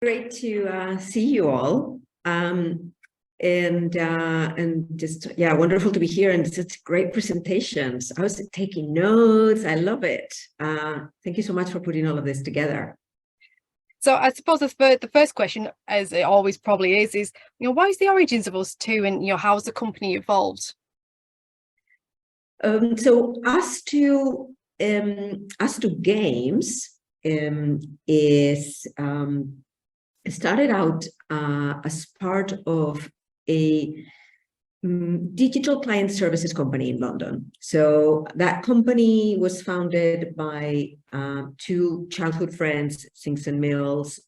Great to see you all. And just, wonderful to be here and such great presentations. I was taking notes. I love it. Thank you so much for putting all of this together. So I suppose the first question, as it always probably is why is the origins of ustwo, and how's the company evolved? So ustwo Games is started out as part of a digital client services company in London. So that company was founded by two childhood friends, Sings and Mills,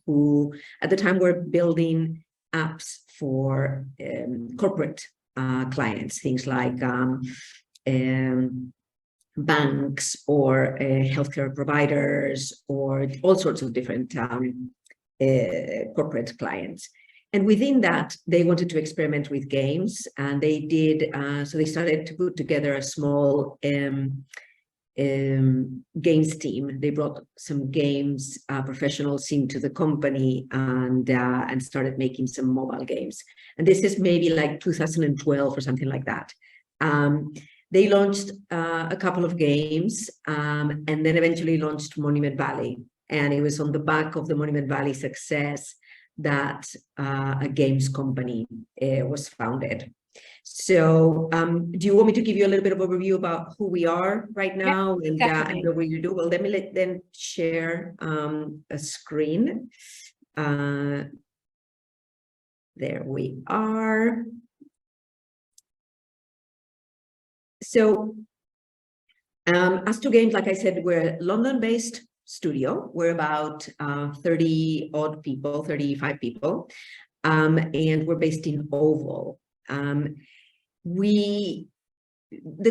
who at the time were building apps for corporate clients, things like banks or healthcare providers or all sorts of different corporate clients. And within that, they wanted to experiment with games, and they did. So they started to put together a small games team. They brought some games professionals into the company and started making some mobile games. And this is maybe like 2012 or something like that. They launched a couple of games and then eventually launched Monument Valley. And it was on the back of the Monument Valley success that a games company was founded. So do you want me to give you a little bit of overview about who we are right now? Yeah, and what we do? Well, let me then share a screen. There we are. So ustwo Games, like I said, we're a London-based studio. We're about 30 odd people, 35 people, and we're based in Oval. The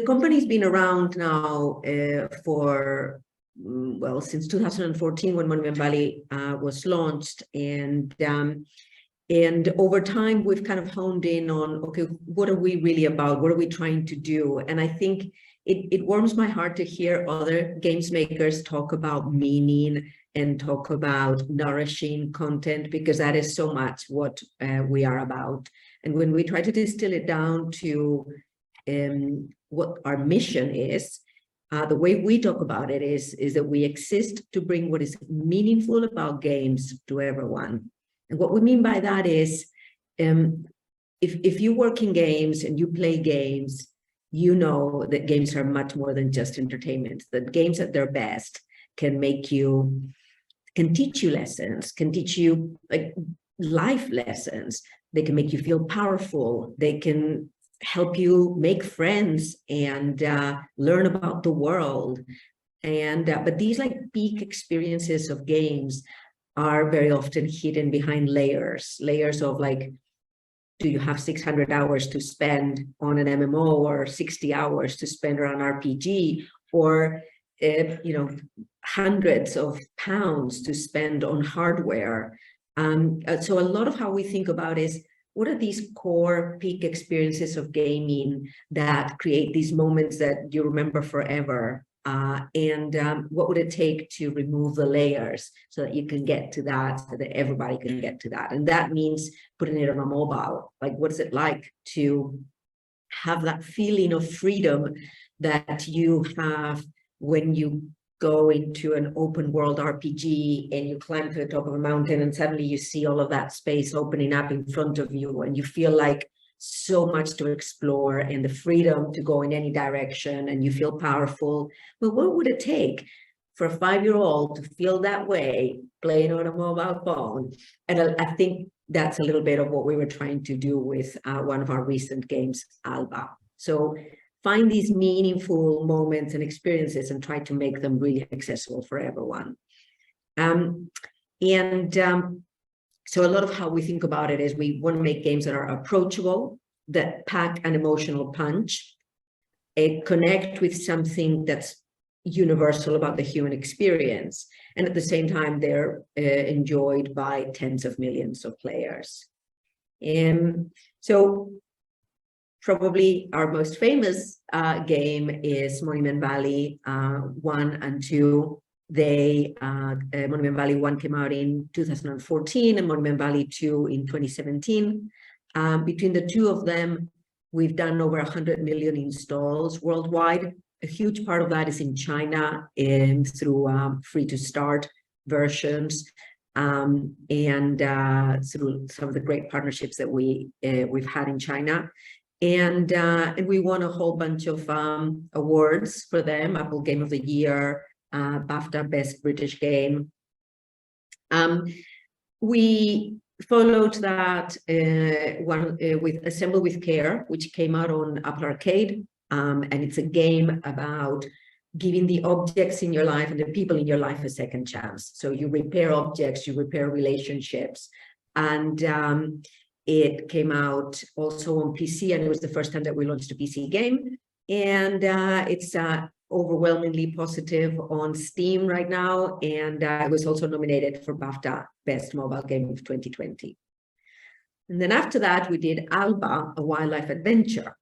company's been around now for, well, since 2014 when Monument Valley was launched, and over time we've kind of honed in on, okay, what are we really about? What are we trying to do? And I think it warms my heart to hear other games makers talk about meaning and talk about nourishing content, because that is so much what we are about. And when we try to distill it down to what our mission is, the way we talk about it is that we exist to bring what is meaningful about games to everyone. And what we mean by that is, if you work in games and you play games, you know that games are much more than just entertainment. That games at their best can teach you lessons, can teach you like life lessons. They can make you feel powerful. They can help you make friends and learn about the world. And but these like peak experiences of games are very often hidden behind layers of like, do you have 600 hours to spend on an MMO, or 60 hours to spend on an RPG, or hundreds of pounds to spend on hardware? So a lot of how we think about is, what are these core peak experiences of gaming that create these moments that you remember forever? What would it take to remove the layers so that you can get to that, so that everybody can get to that? And that means putting it on a mobile. Like, what is it like to have that feeling of freedom that you have when you go into an open world RPG and you climb to the top of a mountain and suddenly you see all of that space opening up in front of you, and you feel like so much to explore and the freedom to go in any direction, and you feel powerful. But what would it take for a 5-year-old to feel that way playing on a mobile phone? And I think that's a little bit of what we were trying to do with one of our recent games, Alba. So find these meaningful moments and experiences and try to make them really accessible for everyone. So a lot of how we think about it is we want to make games that are approachable, that pack an emotional punch, connect with something that's universal about the human experience, and at the same time they're enjoyed by tens of millions of players. So probably our most famous game is Monument Valley 1 and 2. Monument Valley 1 came out in 2014 and Monument Valley 2 in 2017. Between the two of them, we've done over 100 million installs worldwide. A huge part of that is in China and through free-to-start versions, and through some of the great partnerships that we've had in China. And we won a whole bunch of awards for them: Apple Game of the Year, BAFTA Best British Game. We followed that with Assemble with Care, which came out on Apple Arcade, and it's a game about giving the objects in your life and the people in your life a second chance. So you repair objects, you repair relationships, and it came out also on PC, and it was the first time that we launched a PC game. And it's overwhelmingly positive on Steam right now, and it was also nominated for BAFTA Best Mobile Game of 2020. And then after that, we did Alba, a wildlife adventure,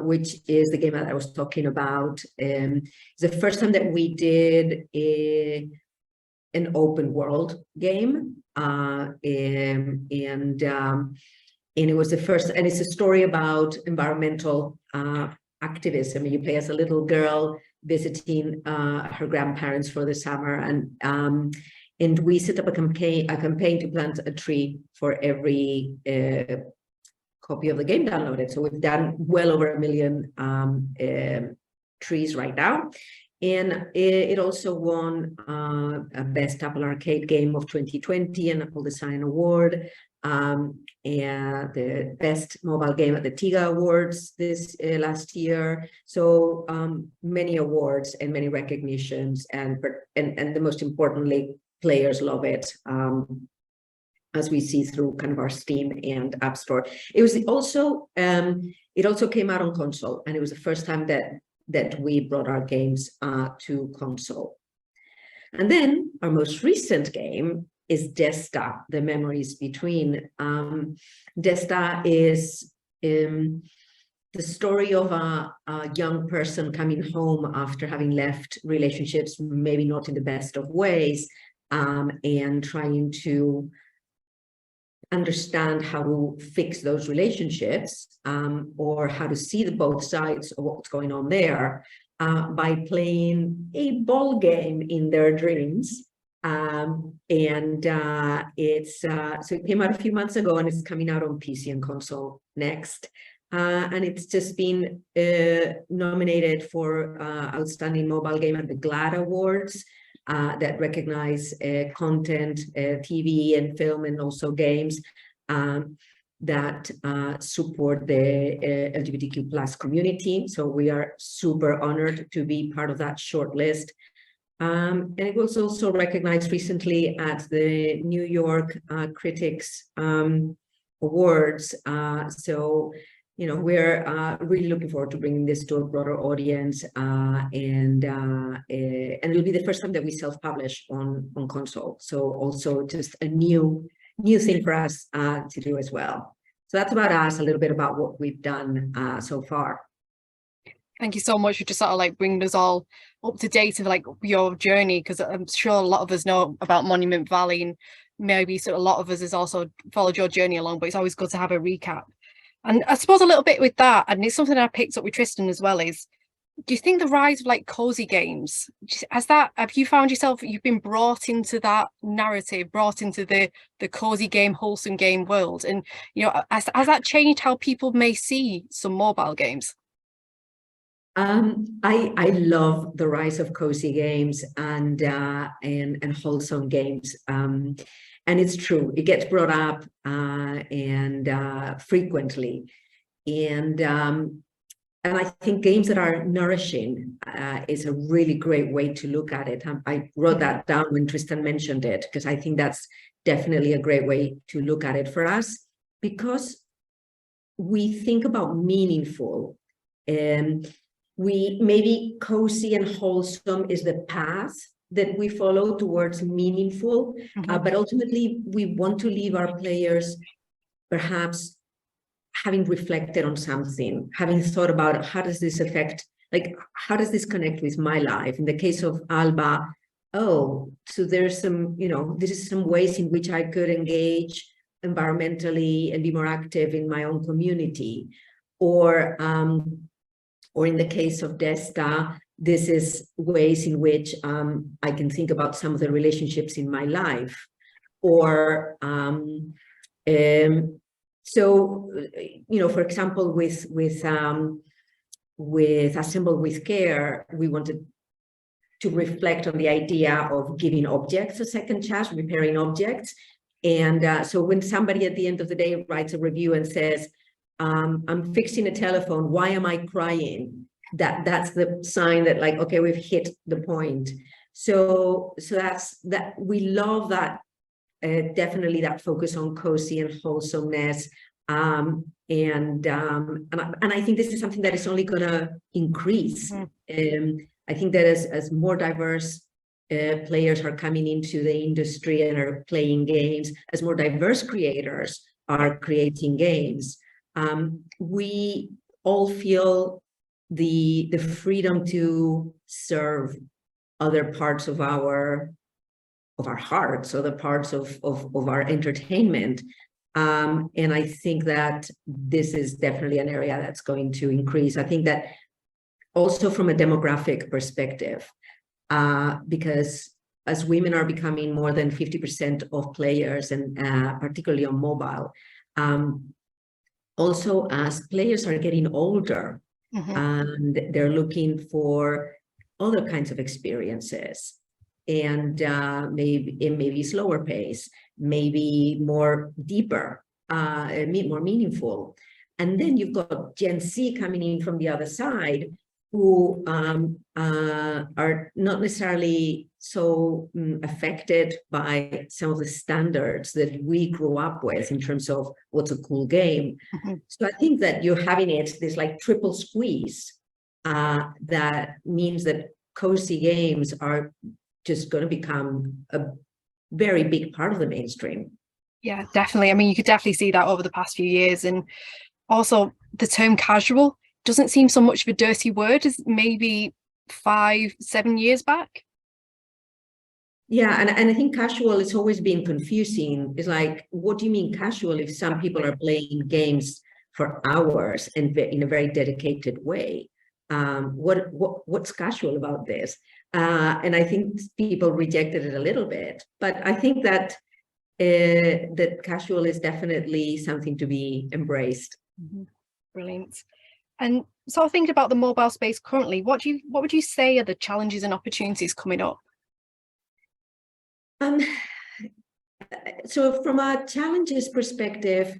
which is the game that I was talking about. It's the first time that we did an open world game, and it was the first, and it's a story about environmental activism. You play as a little girl visiting her grandparents for the summer, and we set up a campaign to plant a tree for every copy of the game downloaded. So we've done well over 1 million trees right now. And it also won a Best Apple Arcade Game of 2020 and Apple Design Award, and the Best Mobile Game at the TIGA Awards this last year. So many awards and many recognitions, and the most importantly, players love it, as we see through kind of our Steam and App Store. It was also it also came out on console, and it was the first time that we brought our games to console. And then our most recent game is Desta, The Memories Between. Desta is the story of a young person coming home after having left relationships, maybe not in the best of ways, and trying to understand how to fix those relationships, or how to see the both sides of what's going on there, by playing a ball game in their dreams. So it came out a few months ago, and it's coming out on PC and console next. And it's just been nominated for Outstanding Mobile Game at the GLAD Awards, that recognize content, TV and film, and also games that support the LGBTQ+ community. So we are super honored to be part of that short list. And it was also recognized recently at the New York Critics Awards. So, you know, we're really looking forward to bringing this to a broader audience, and it'll be the first time that we self-publish on console. So also just a new thing for us to do as well. So that's about us, a little bit about what we've done so far. Thank you so much for just sort of like bringing us all up to date of like your journey, because I'm sure a lot of us know about Monument Valley, and maybe sort of a lot of us has also followed your journey along, but it's always good to have a recap. And I suppose a little bit with that, and it's something I picked up with Tristan as well, is do you think the rise of like cozy games, have you found yourself, you've been brought into that narrative, brought into the cozy game, wholesome game world? And, you know, has that changed how people may see some mobile games? I love the rise of cozy games and wholesome games. And it's true, it gets brought up frequently. And I think games that are nourishing is a really great way to look at it. I wrote that down when Tristan mentioned it, because I think that's definitely a great way to look at it for us, because we think about meaningful. We maybe cozy and wholesome is the path that we follow towards meaningful, but ultimately we want to leave our players perhaps having reflected on something, having thought about how does this affect, like how does this connect with my life? In the case of Alba, oh, so there's some, this is some ways in which I could engage environmentally and be more active in my own community. Or in the case of Desta, this is ways in which I can think about some of the relationships in my life. Or so, for example, with Assemble with Care, we wanted to reflect on the idea of giving objects a second chance, repairing objects. And so when somebody at the end of the day writes a review and says, I'm fixing a telephone, why am I crying? That's the sign that, like, okay, we've hit the point. So that's that. We love that, definitely that focus on cozy and wholesomeness. And I think this is something that is only gonna increase. I think that as more diverse players are coming into the industry and are playing games, as more diverse creators are creating games, we all feel the freedom to serve other parts of our hearts, other parts of our entertainment. And I think that this is definitely an area that's going to increase. I think that also from a demographic perspective, because as women are becoming more than 50% of players, and particularly on mobile, also as players are getting older, and they're looking for other kinds of experiences, and maybe slower pace, maybe more deeper, more meaningful. And then you've got Gen Z coming in from the other side, who are not necessarily so affected by some of the standards that we grew up with in terms of what's a cool game. So I think that you're having this like triple squeeze, that means that cozy games are just going to become a very big part of the mainstream. Yeah, definitely. I mean, you could definitely see that over the past few years. And also the term casual doesn't seem so much of a dirty word as maybe 5-7 years back. Yeah, and I think casual is always been confusing. It's like, what do you mean casual if some people are playing games for hours and in a very dedicated way? What's casual about this? And I think people rejected it a little bit, but I think that that casual is definitely something to be embraced. Brilliant. And so thinking about the mobile space currently, what would you say are the challenges and opportunities coming up? So from a challenges perspective,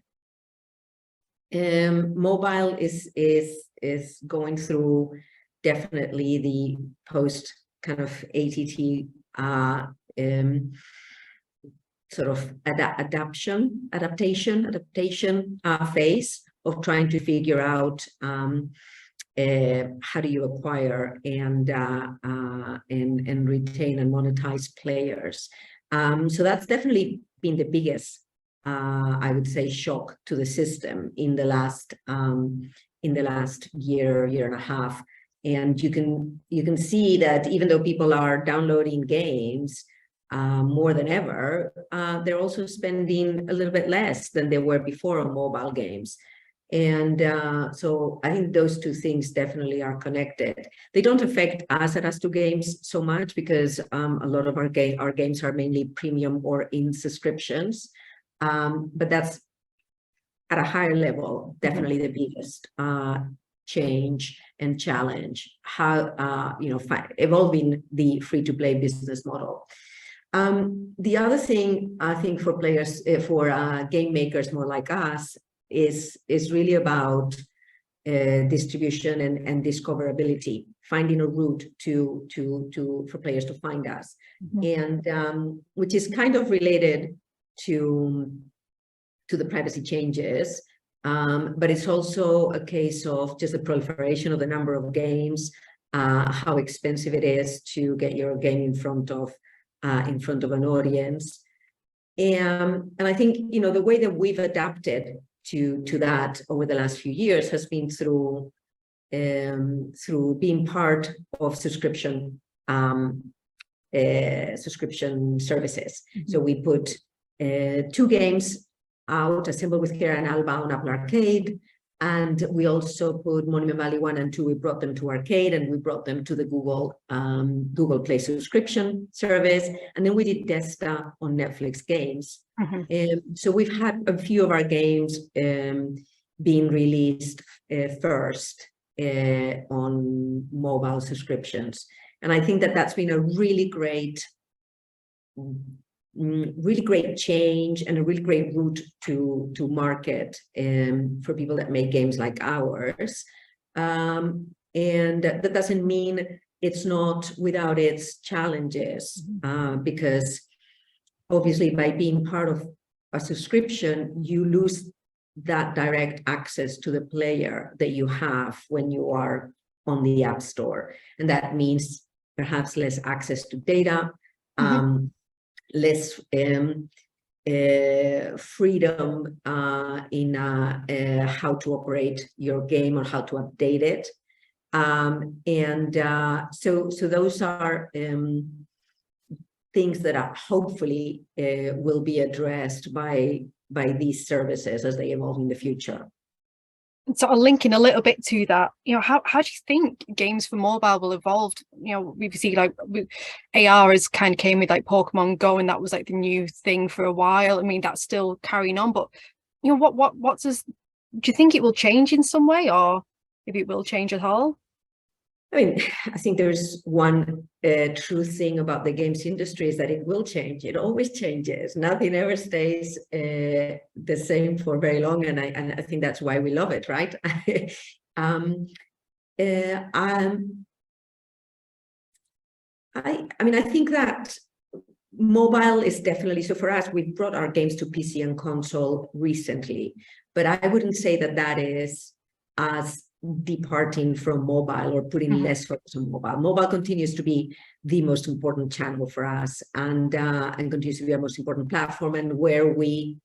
mobile is going through definitely the post kind of ATT sort of adaptation phase of trying to figure out how do you acquire and retain and monetize players. So that's definitely been the biggest, I would say, shock to the system in the last year and a half. And you can see that even though people are downloading games more than ever, they're also spending a little bit less than they were before on mobile games. And so I think those two things definitely are connected. They don't affect us at ustwo Games so much because a lot of our games are mainly premium or in subscriptions. But that's at a higher level, definitely the biggest change and challenge, how evolving the free-to-play business model. The other thing I think for players, for game makers more like us, is really about distribution and discoverability, finding a route for players to find us, and which is kind of related to the privacy changes, but it's also a case of just the proliferation of the number of games, how expensive it is to get your game in front of an audience, and I think the way that we've adapted to that over the last few years has been through being part of subscription subscription services. So we put 2 games out, Assemble with Care and Alba on Apple Arcade. And we also put Monument Valley 1 and 2, we brought them to Arcade, and we brought them to the Google Play subscription service. And then we did Desta on Netflix Games. So we've had a few of our games being released first on mobile subscriptions. And I think that that's been a really great change and a really great route to market for people that make games like ours. And that doesn't mean it's not without its challenges, because obviously by being part of a subscription, you lose that direct access to the player that you have when you are on the App Store. And that means perhaps less access to data, less freedom in how to operate your game or how to update it. So those are things that are hopefully will be addressed by these services as they evolve in the future. Sort of linking a little bit to that, how do you think games for mobile will evolve? We've seen like AR has kind of came with like Pokemon Go, and that was like the new thing for a while. I mean, that's still carrying on, but do you think it will change in some way, or if it will change at all? I mean, I think there's one true thing about the games industry is that it will change. It always changes. Nothing ever stays the same for very long, and I think that's why we love it, right? I mean, I think that mobile is definitely, so for us, we brought our games to PC and console recently, but I wouldn't say that that is as departing from mobile or putting less focus on mobile. Mobile continues to be the most important channel for us, and continues to be our most important platform, and where we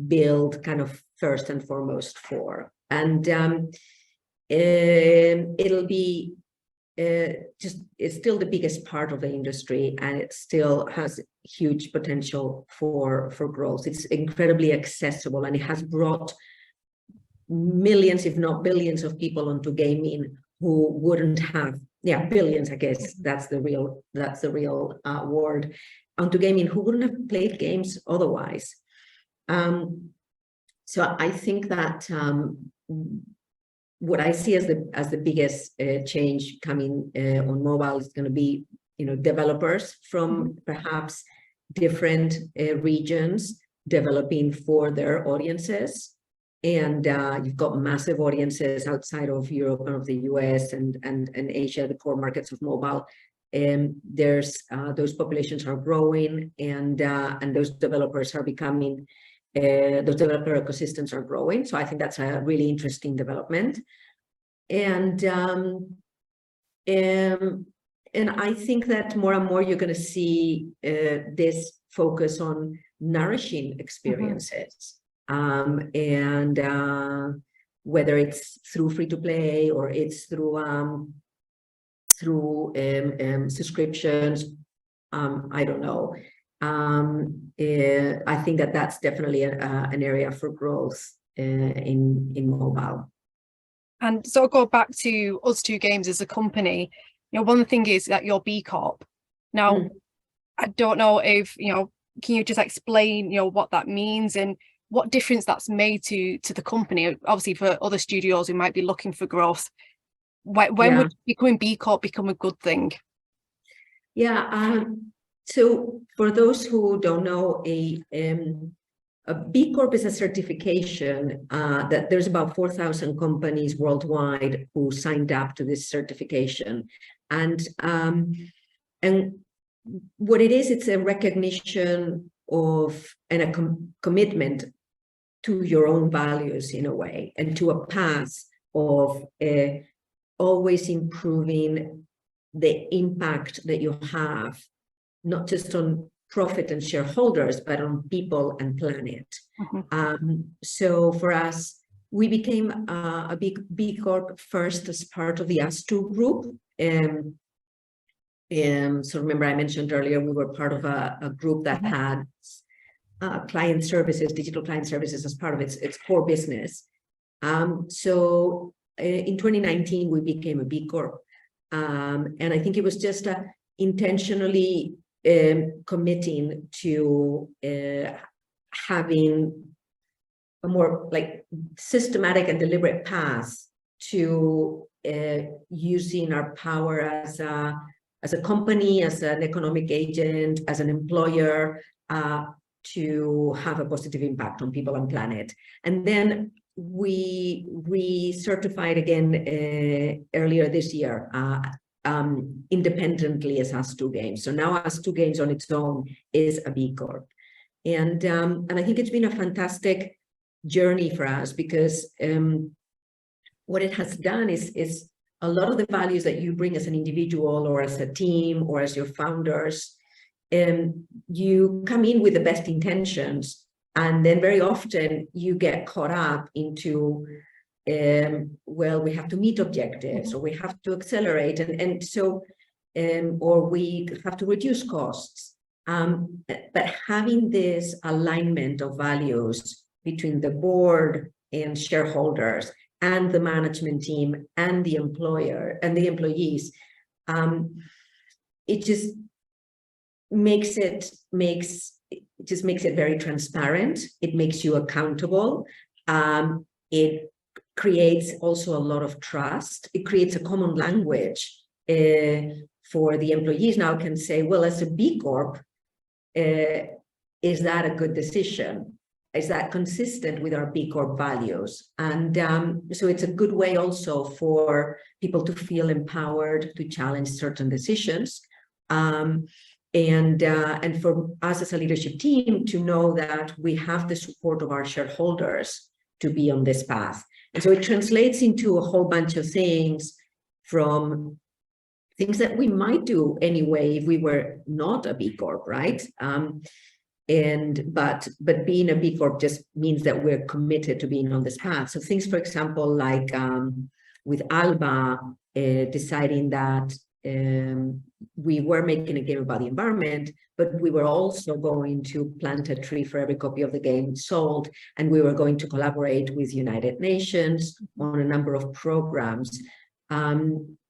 build kind of first and foremost for. And it'll be it's still the biggest part of the industry, and it still has huge potential for growth. It's incredibly accessible, and it has brought millions, if not billions, of people onto gaming who wouldn't have, billions, I guess that's the real word, onto gaming, who wouldn't have played games otherwise. So I think that what I see as the biggest change coming on mobile is going to be, developers from perhaps different regions developing for their audiences. And you've got massive audiences outside of Europe and of the US and Asia, the core markets of mobile. There's those populations are growing, and those developers are becoming, those developer ecosystems are growing. So I think that's a really interesting development. And I think that more and more you're going to see this focus on nourishing experiences. And whether it's through free-to-play or it's through subscriptions, I don't know. I think that that's definitely an area for growth in mobile. And sort of go back to ustwo games as a company. One thing is that you're B-Corp. Now, I don't know if can you just explain what that means and what difference that's made to the company? Obviously, for other studios who might be looking for growth, when would becoming B-Corp become a good thing? So for those who don't know, a B-Corp is a certification that there's about 4,000 companies worldwide who signed up to this certification, and what it is, it's a recognition of and a commitment to your own values in a way, and to a path of always improving the impact that you have, not just on profit and shareholders, but on people and planet. So for us, we became a big B Corp first as part of the ustwo group. So remember, I mentioned earlier, we were part of a group that had client services, digital client services as part of its core business. So in 2019, we became a B-Corp. And I think it was just intentionally committing to having a more like systematic and deliberate path to using our power as a company, as an economic agent, as an employer, to have a positive impact on people and planet. And then we recertified again earlier this year, independently as ustwo Games. So now ustwo Games on its own is a B-Corp. And I think it's been a fantastic journey for us, because what it has done is a lot of the values that you bring as an individual or as a team or as your founders, you come in with the best intentions, and then very often you get caught up into, well, we have to meet objectives, or we have to accelerate, and so, or we have to reduce costs. But having this alignment of values between the board and shareholders and the management team and the employer and the employees, it just makes it very transparent. It makes you accountable. It creates also a lot of trust. It creates a common language for the employees. Now can say, well, as a B-Corp, is that a good decision? Is that consistent with our B-Corp values? And so it's a good way also for people to feel empowered to challenge certain decisions. And for us as a leadership team to know that we have the support of our shareholders to be on this path. And so it translates into a whole bunch of things, from things that we might do anyway if we were not a B-Corp, right? But being a B-Corp just means that we're committed to being on this path. So things, for example, like with Alba deciding that we were making a game about the environment, but we were also going to plant a tree for every copy of the game sold, and we were going to collaborate with United Nations on a number of programs.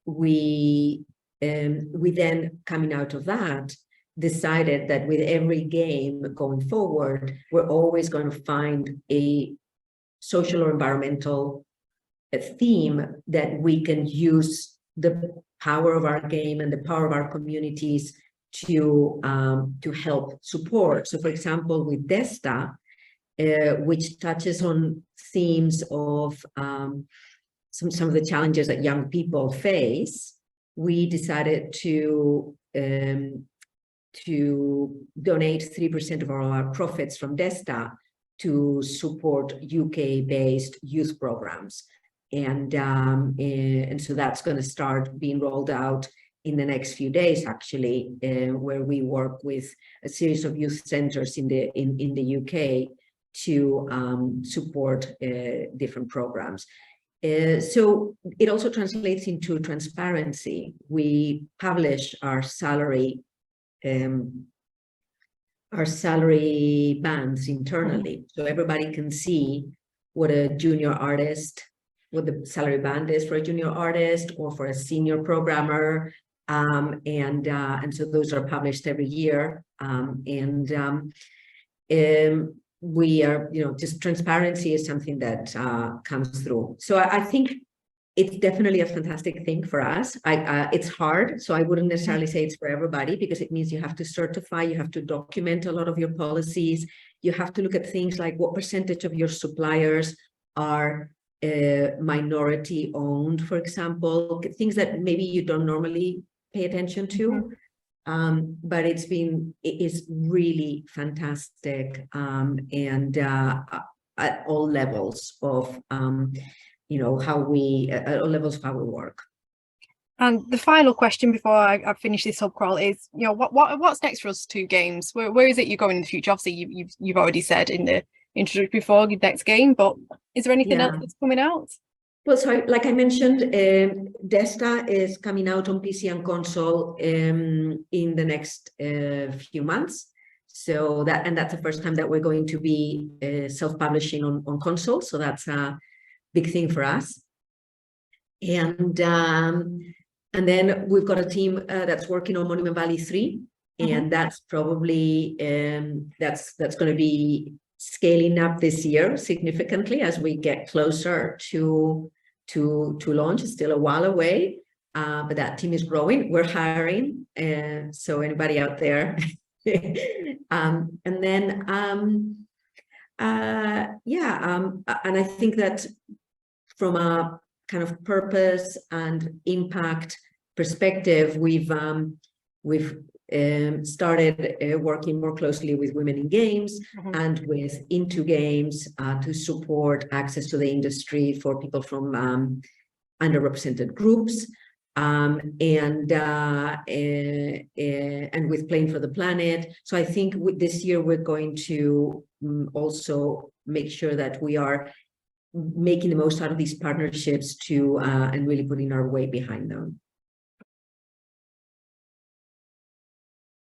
We then, coming out of that, decided that with every game going forward, we're always going to find a social or environmental theme that we can use the power of our game and the power of our communities to help support. So, for example, with Desta, which touches on themes of some of the challenges that young people face, we decided to donate 3% of our profits from Desta to support UK-based youth programs. And so that's going to start being rolled out in the next few days, actually, where we work with a series of youth centers in the UK to support different programs. So it also translates into transparency. We publish our salary bands internally, so everybody can see what a junior artist, what the salary band is for a junior artist or for a senior programmer, and so those are published every year, we are, just transparency is something that comes through. So I think it's definitely a fantastic thing for us. It's hard, so I wouldn't necessarily say it's for everybody, because it means you have to certify, you have to document a lot of your policies, you have to look at things like what percentage of your suppliers are minority owned, for example, things that maybe you don't normally pay attention to. But it is really fantastic, and at all levels of how we work. And the final question before I finish this hub crawl is, what's next for ustwo Games? Where is it you're going in the future? Obviously, you've already said in the introduction before your next game, but is there anything else that's coming out? Well, so like I mentioned, Desta is coming out on PC and console in the next few months. So that's the first time that we're going to be self-publishing on console. So that's a big thing for us. And then we've got a team that's working on Monument Valley 3, and that's probably that's going to be scaling up this year significantly as we get closer to launch. It's still a while away, but that team is growing. We're hiring, so anybody out there. And then and I think that from a kind of purpose and impact perspective, we've started working more closely with Women in Games and with Into Games to support access to the industry for people from underrepresented groups, and with Playing for the Planet. So I think this year we're going to also make sure that we are making the most out of these partnerships and really putting our weight behind them.